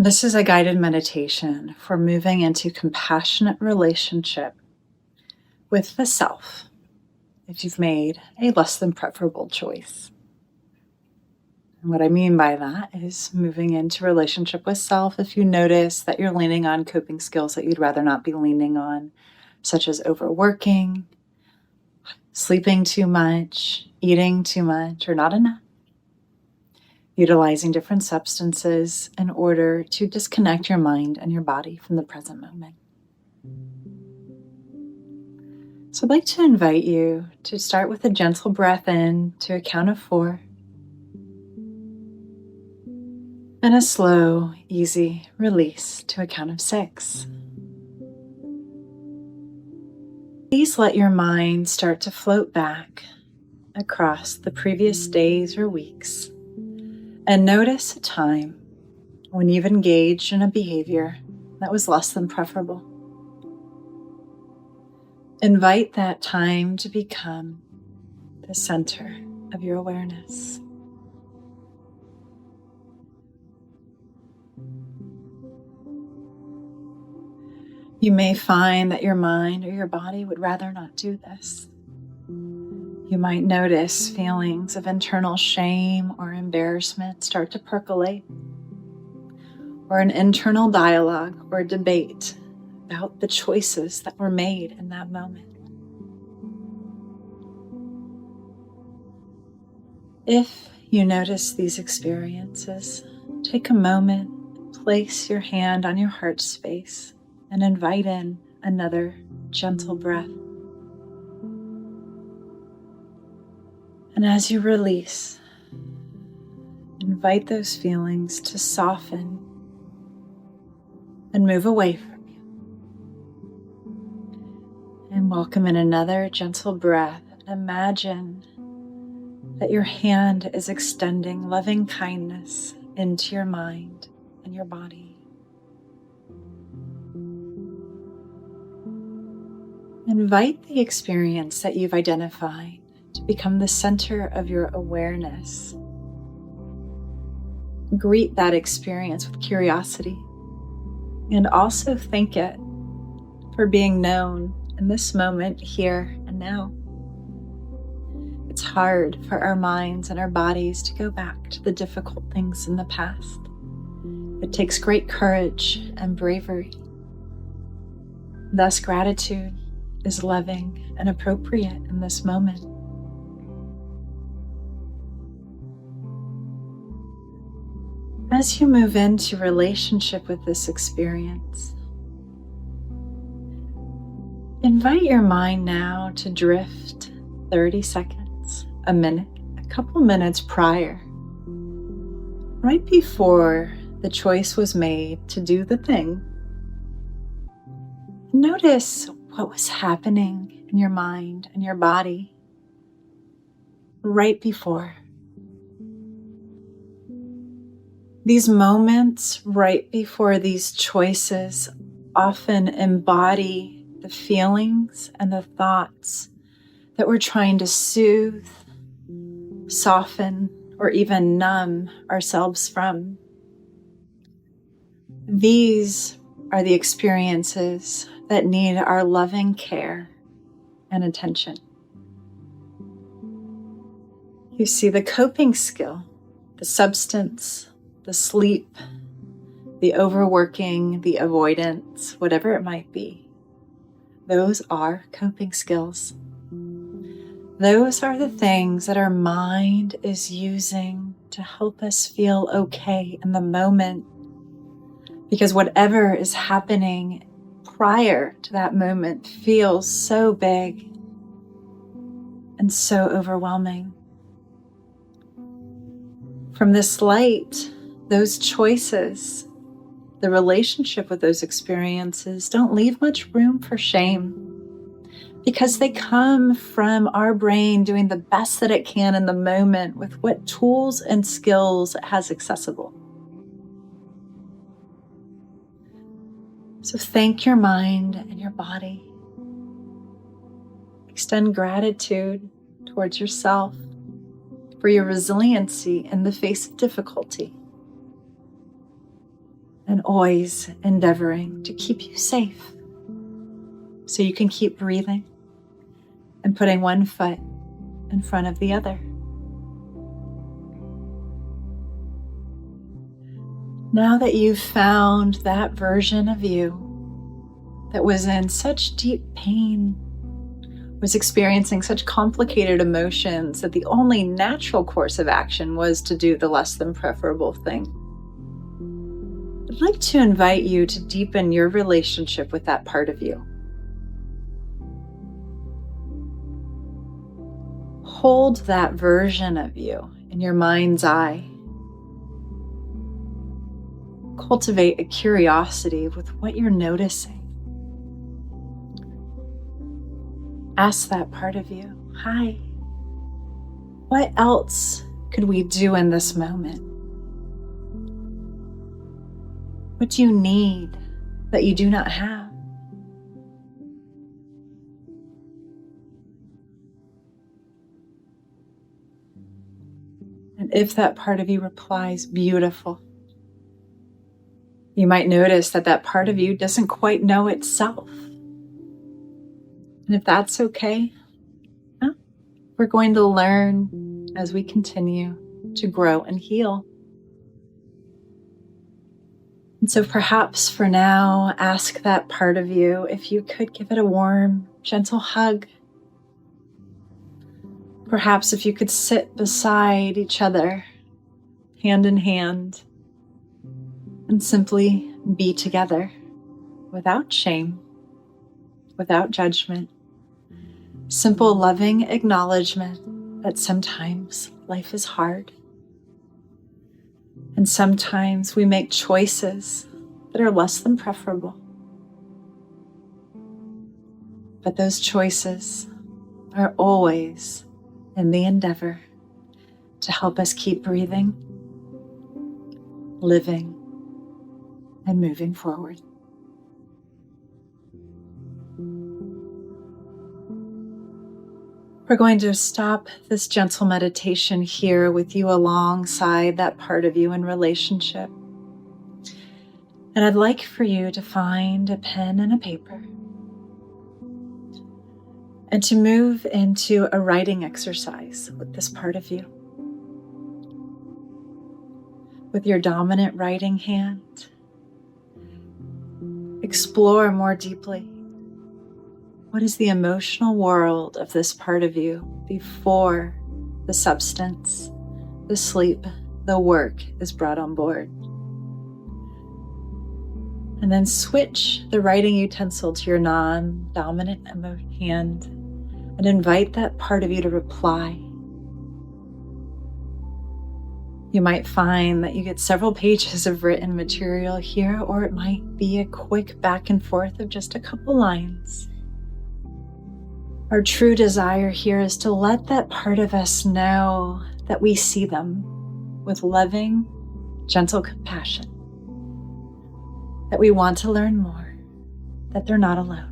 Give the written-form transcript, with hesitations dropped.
This is a guided meditation for moving into compassionate relationship with the self if you've made a less than preferable choice. And what I mean by that is moving into relationship with self if you notice that you're leaning on coping skills that you'd rather not be leaning on, such as overworking, sleeping too much, eating too much, or not enough. Utilizing different substances in order to disconnect your mind and your body from the present moment. So I'd like to invite you to start with a gentle breath in to a count of 4, and a slow, easy release to a count of 6. Please let your mind start to float back across the previous days or weeks. And notice a time when you've engaged in a behavior that was less than preferable. Invite that time to become the center of your awareness. You may find that your mind or your body would rather not do this. You might notice feelings of internal shame or embarrassment start to percolate, or an internal dialogue or debate about the choices that were made in that moment. If you notice these experiences, take a moment, place your hand on your heart space, and invite in another gentle breath. And as you release, invite those feelings to soften and move away from you. And welcome in another gentle breath. Imagine that your hand is extending loving kindness into your mind and your body. Invite the experience that you've identified to become the center of your awareness. Greet that experience with curiosity, and also thank it for being known in this moment, here and now. It's hard for our minds and our bodies to go back to the difficult things in the past. It takes great courage and bravery. Thus, gratitude is loving and appropriate in this moment. As you move into relationship with this experience, invite your mind now to drift 30 seconds, a minute, a couple minutes prior, right before the choice was made to do the thing. Notice what was happening in your mind and your body right before. These moments right before these choices often embody the feelings and the thoughts that we're trying to soothe, soften, or even numb ourselves from. These are the experiences that need our loving care and attention. You see, the coping skill, the substance, the sleep, the overworking, the avoidance, whatever it might be, those are coping skills. Those are the things that our mind is using to help us feel okay in the moment, because whatever is happening prior to that moment feels so big and so overwhelming. From this light, those choices, the relationship with those experiences don't leave much room for shame, because they come from our brain doing the best that it can in the moment with what tools and skills it has accessible. So thank your mind and your body. Extend gratitude towards yourself for your resiliency in the face of difficulty. and always endeavoring to keep you safe so you can keep breathing and putting one foot in front of the other. Now that you've found that version of you that was in such deep pain, was experiencing such complicated emotions that the only natural course of action was to do the less than preferable thing, I'd like to invite you to deepen your relationship with that part of you. Hold that version of you in your mind's eye. Cultivate a curiosity with what you're noticing. Ask that part of you, hi, what else could we do in this moment? What do you need that you do not have? And if that part of you replies, beautiful, you might notice that that part of you doesn't quite know itself. And if that's okay, we're going to learn as we continue to grow and heal. And so perhaps for now, ask that part of you if you could give it a warm, gentle hug. Perhaps if you could sit beside each other, hand in hand, and simply be together without shame, without judgment. Simple, loving acknowledgement that sometimes life is hard. And sometimes we make choices that are less than preferable. But those choices are always in the endeavor to help us keep breathing, living, and moving forward. We're going to stop this gentle meditation here with you alongside that part of you in relationship. And I'd like for you to find a pen and a paper and to move into a writing exercise with this part of you. With your dominant writing hand, explore more deeply. What is the emotional world of this part of you before the substance, the sleep, the work is brought on board? And then switch the writing utensil to your non-dominant hand and invite that part of you to reply. You might find that you get several pages of written material here, or it might be a quick back and forth of just a couple lines. Our true desire here is to let that part of us know that we see them with loving, gentle compassion, that we want to learn more, that they're not alone.